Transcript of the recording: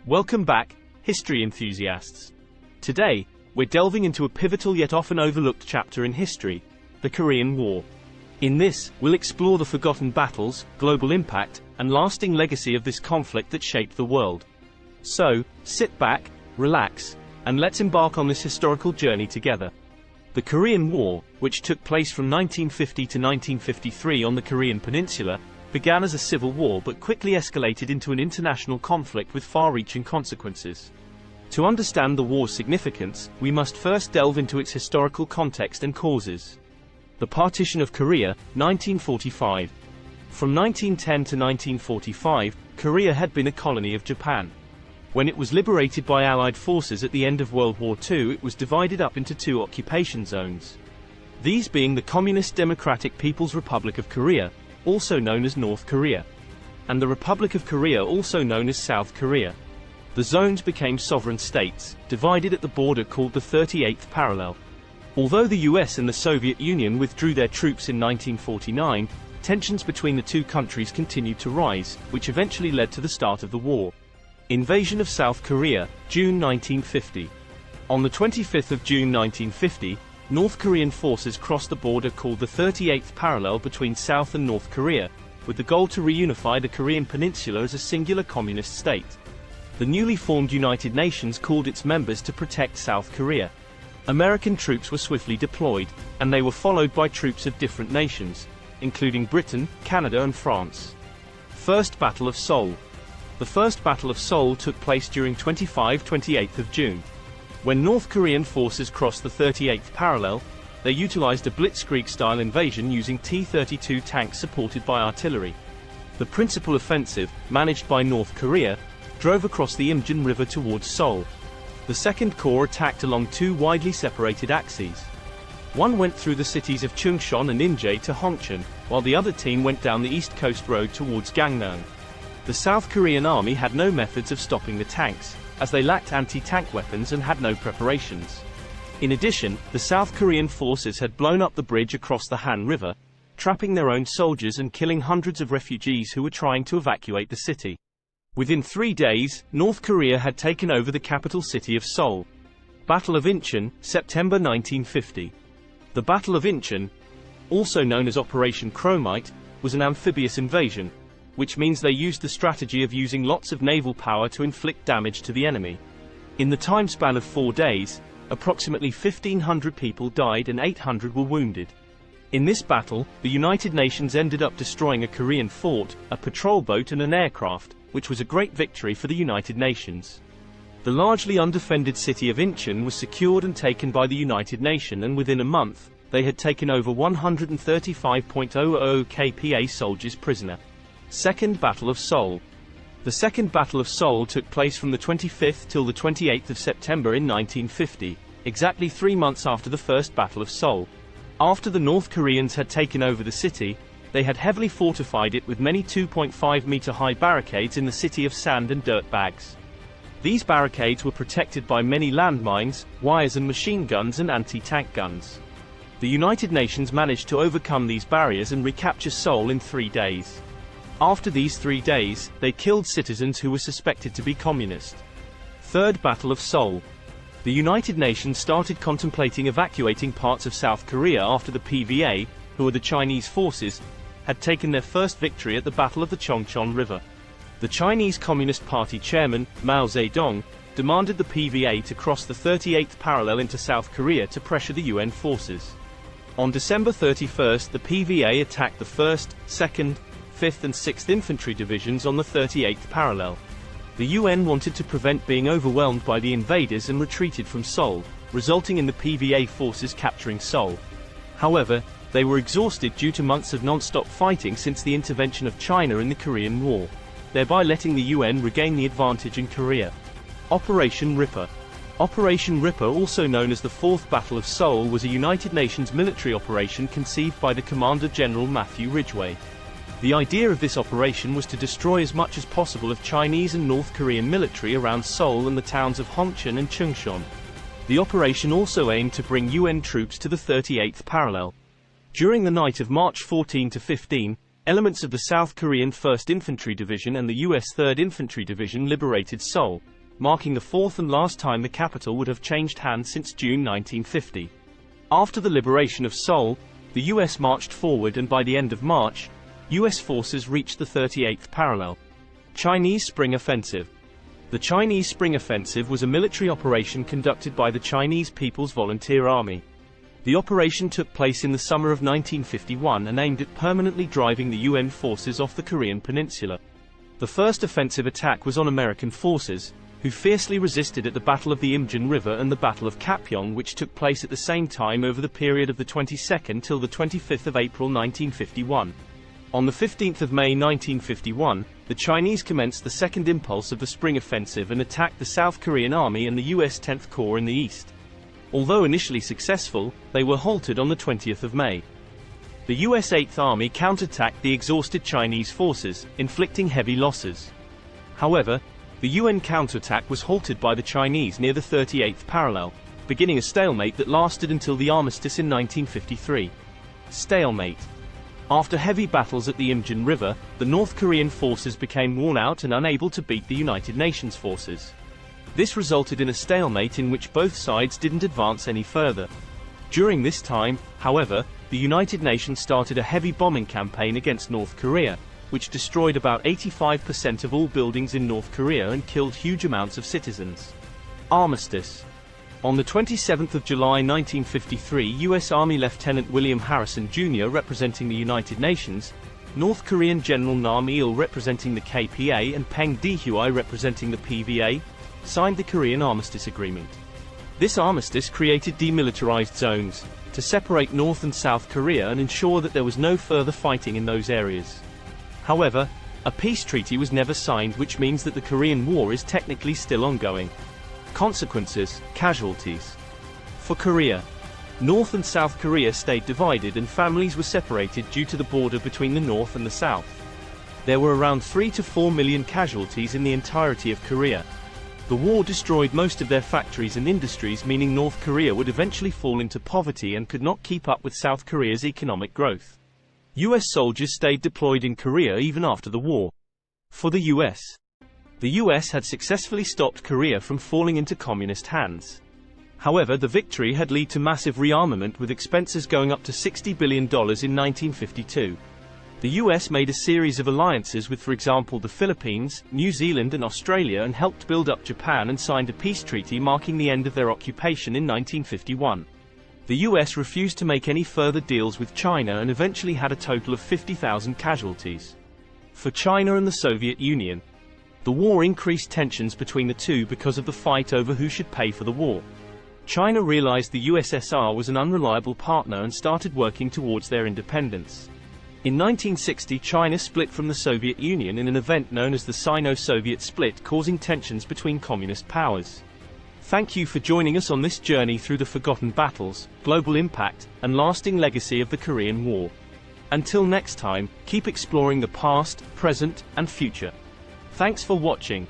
Welcome back, history enthusiasts. Today, we're delving into a pivotal yet often overlooked chapter in history, the Korean War. In this, we'll explore the forgotten battles, global impact, and lasting legacy of this conflict that shaped the world. So, sit back, relax, and let's embark on this historical journey together. The Korean War, which took place from 1950 to 1953 on the Korean Peninsula, began as a civil war but quickly escalated into an international conflict with far-reaching consequences. To understand the war's significance, we must first delve into its historical context and causes. The Partition of Korea, 1945. From 1910 to 1945, Korea had been a colony of Japan. When it was liberated by Allied forces at the end of World War II, it was divided up into two occupation zones. These being the Communist Democratic People's Republic of Korea, also known as North Korea, and the Republic of Korea, also known as South Korea. The zones became sovereign states, divided at the border called the 38th parallel. Although the US and the Soviet Union withdrew their troops in 1949, tensions between the two countries continued to rise, which eventually led to the start of the war. Invasion of South Korea, June 1950. On the 25th of June 1950, North Korean forces crossed the border called the 38th parallel between South and North Korea, with the goal to reunify the Korean peninsula as a singular communist state. The newly formed United Nations called its members to protect South Korea. American troops were swiftly deployed, and they were followed by troops of different nations, including Britain, Canada and France. First Battle of Seoul. The First Battle of Seoul took place during 25-28 of June. When North Korean forces crossed the 38th parallel, they utilized a blitzkrieg-style invasion using T-32 tanks supported by artillery. The principal offensive, managed by North Korea, drove across the Imjin River towards Seoul. The Second Corps attacked along two widely separated axes. One went through the cities of Chungcheon and Inje to Hongcheon, while the other team went down the East Coast Road towards Gangneung. The South Korean army had no methods of stopping the tanks, as they lacked anti-tank weapons and had no preparations. In addition, the South Korean forces had blown up the bridge across the Han River, trapping their own soldiers and killing hundreds of refugees who were trying to evacuate the city. Within 3 days, North Korea had taken over the capital city of Seoul. Battle of Incheon, September 1950. The Battle of Incheon, also known as Operation Chromite, was an amphibious invasion, which means they used the strategy of using lots of naval power to inflict damage to the enemy. In the time span of 4 days, approximately 1,500 people died and 800 were wounded. In this battle, the United Nations ended up destroying a Korean fort, a patrol boat and an aircraft, which was a great victory for the United Nations. The largely undefended city of Incheon was secured and taken by the United Nations, and within a month, they had taken over 135,000 KPA soldiers prisoner. Second Battle of Seoul. The Second Battle of Seoul took place from the 25th till the 28th of September in 1950, exactly 3 months after the First Battle of Seoul. After the North Koreans had taken over the city, they had heavily fortified it with many 2.5-meter-high barricades in the city of sand and dirt bags. These barricades were protected by many landmines, wires and machine guns and anti-tank guns. The United Nations managed to overcome these barriers and recapture Seoul in 3 days. After these 3 days, they killed citizens who were suspected to be communist. Third Battle of Seoul. The United Nations started contemplating evacuating parts of South Korea after the PVA, who are the Chinese forces, had taken their first victory at the Battle of the Chongchon River. The Chinese Communist Party chairman, Mao Zedong, demanded the PVA to cross the 38th parallel into South Korea to pressure the UN forces. On December 31st, the PVA attacked the 1st, 2nd, 5th and 6th Infantry Divisions on the 38th parallel. The UN wanted to prevent being overwhelmed by the invaders and retreated from Seoul, resulting in the PVA forces capturing Seoul. However, they were exhausted due to months of non-stop fighting since the intervention of China in the Korean War, thereby letting the UN regain the advantage in Korea. Operation Ripper. Operation Ripper, also known as the Fourth Battle of Seoul, was a United Nations military operation conceived by the Commander General Matthew Ridgway. The idea of this operation was to destroy as much as possible of Chinese and North Korean military around Seoul and the towns of Hongcheon and Chungcheon. The operation also aimed to bring UN troops to the 38th parallel. During the night of March 14 to 15, elements of the South Korean 1st Infantry Division and the US 3rd Infantry Division liberated Seoul, marking the fourth and last time the capital would have changed hands since June 1950. After the liberation of Seoul, the US marched forward, and by the end of March, US forces reached the 38th parallel. Chinese Spring Offensive. The Chinese Spring Offensive was a military operation conducted by the Chinese People's Volunteer Army. The operation took place in the summer of 1951 and aimed at permanently driving the UN forces off the Korean peninsula. The first offensive attack was on American forces, who fiercely resisted at the Battle of the Imjin River and the Battle of Kapyong, which took place at the same time over the period of the 22nd till the 25th of April 1951. On the 15th of May 1951, the Chinese commenced the second impulse of the Spring Offensive and attacked the South Korean Army and the US 10th Corps in the east. Although initially successful, they were halted on the 20th of May. The US 8th Army counterattacked the exhausted Chinese forces, inflicting heavy losses. However, the UN counterattack was halted by the Chinese near the 38th parallel, beginning a stalemate that lasted until the armistice in 1953. Stalemate. After heavy battles at the Imjin River, the North Korean forces became worn out and unable to beat the United Nations forces. This resulted in a stalemate in which both sides didn't advance any further. During this time, however, the United Nations started a heavy bombing campaign against North Korea, which destroyed about 85% of all buildings in North Korea and killed huge amounts of citizens. Armistice. On the 27th of July 1953, U.S. Army Lieutenant William Harrison Jr. representing the United Nations, North Korean General Nam Il representing the KPA and Peng Dehuai representing the PVA, signed the Korean Armistice Agreement. This armistice created demilitarized zones, to separate North and South Korea and ensure that there was no further fighting in those areas. However, a peace treaty was never signed, which means that the Korean War is technically still ongoing. Consequences, casualties. For Korea, North and South Korea stayed divided and families were separated due to the border between the North and the South. There were around 3 to 4 million casualties in the entirety of Korea. The war destroyed most of their factories and industries, meaning North Korea would eventually fall into poverty and could not keep up with South Korea's economic growth. US soldiers stayed deployed in Korea even after the war. For the US had successfully stopped Korea from falling into communist hands. However, the victory had led to massive rearmament, with expenses going up to $60 billion in 1952. The US made a series of alliances with, for example, the Philippines, New Zealand and Australia, and helped build up Japan and signed a peace treaty marking the end of their occupation in 1951. The US refused to make any further deals with China and eventually had a total of 50,000 casualties. For China and the Soviet Union, the war increased tensions between the two because of the fight over who should pay for the war. China realized the USSR was an unreliable partner and started working towards their independence. In 1960, China split from the Soviet Union in an event known as the Sino-Soviet Split, causing tensions between communist powers. Thank you for joining us on this journey through the forgotten battles, global impact, and lasting legacy of the Korean War. Until next time, keep exploring the past, present, and future. Thanks for watching.